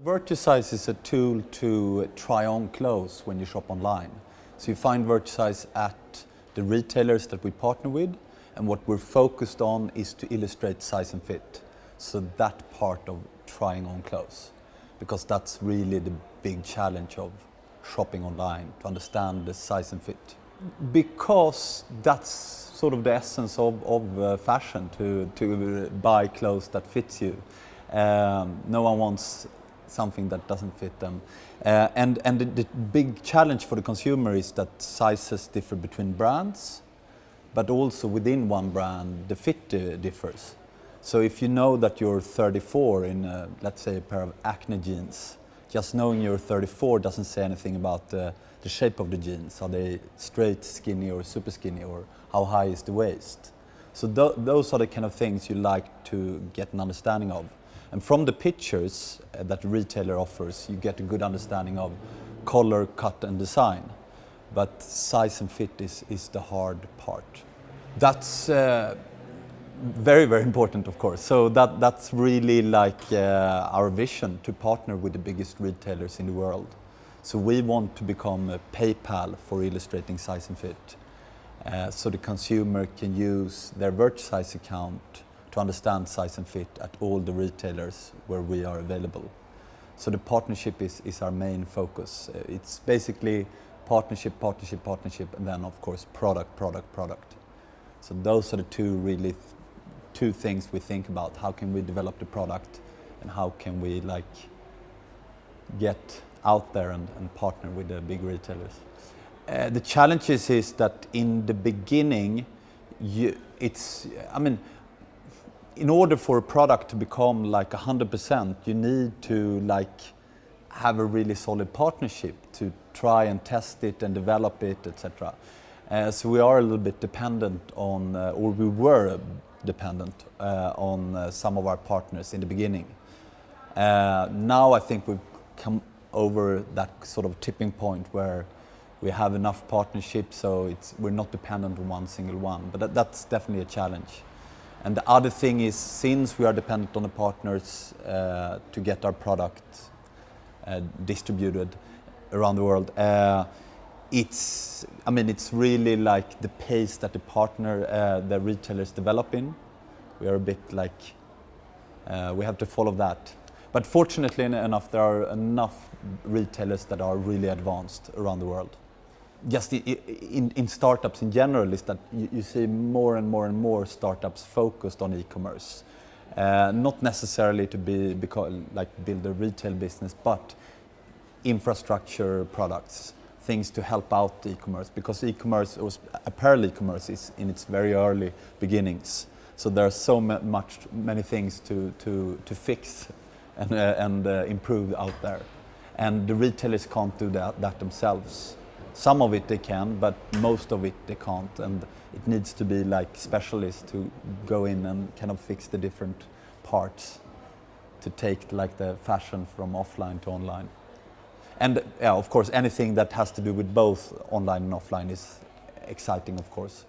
Virtusize is a tool to try on clothes when you shop online. So you find Virtusize at the retailers that we partner with, and what we're focused on is to illustrate size and fit. So that part of trying on clothes, because that's really the big challenge of shopping online, to understand the size and fit. Because that's sort of the essence of fashion, to buy clothes that fits you. No one wants something that doesn't fit them. And the big challenge for the consumer is that sizes differ between brands, but also within one brand the fit differs. So if you know that you're 34 in, let's say, a pair of Acne jeans, just knowing you're 34 doesn't say anything about the shape of the jeans. Are they straight, skinny, or super skinny, or how high is the waist? So those are the kind of things you like to get an understanding of. And from the pictures that the retailer offers, you get a good understanding of color, cut, and design. But size and fit is the hard part. That's very, very important, of course. So that's really like our vision, to partner with the biggest retailers in the world. So we want to become a PayPal for illustrating size and fit. So the consumer can use their Virtusize account to understand size and fit at all the retailers where we are available. So the partnership is our main focus. It's basically partnership, and then of course product. So those are the two things we think about. How can we develop the product, and how can we get out there and partner with the big retailers? The challenges is that in the beginning, in order for a product to become 100%, you need to have a really solid partnership to try and test it and develop it, etc. So we are a little bit dependent on, or we were dependent on some of our partners in the beginning. Now I think we've come over that sort of tipping point where we have enough partnerships, so we're not dependent on one single one. But that's definitely a challenge. And the other thing is, since we are dependent on the partners to get our product distributed around the world, it's really the pace that the retailers develop in. We are a bit we have to follow that. But fortunately enough, there are enough retailers that are really advanced around the world. Just in startups in general, is that you see more and more startups focused on e-commerce. Not necessarily to build a retail business, but infrastructure products, things to help out e-commerce, because e-commerce, or apparel e-commerce, is in its very early beginnings. So there are so many things to fix and improve out there, and the retailers can't do that themselves. Some of it they can, but most of it they can't, and it needs to be specialists to go in and kind of fix the different parts to take the fashion from offline to online. And of course, anything that has to do with both online and offline is exciting, of course.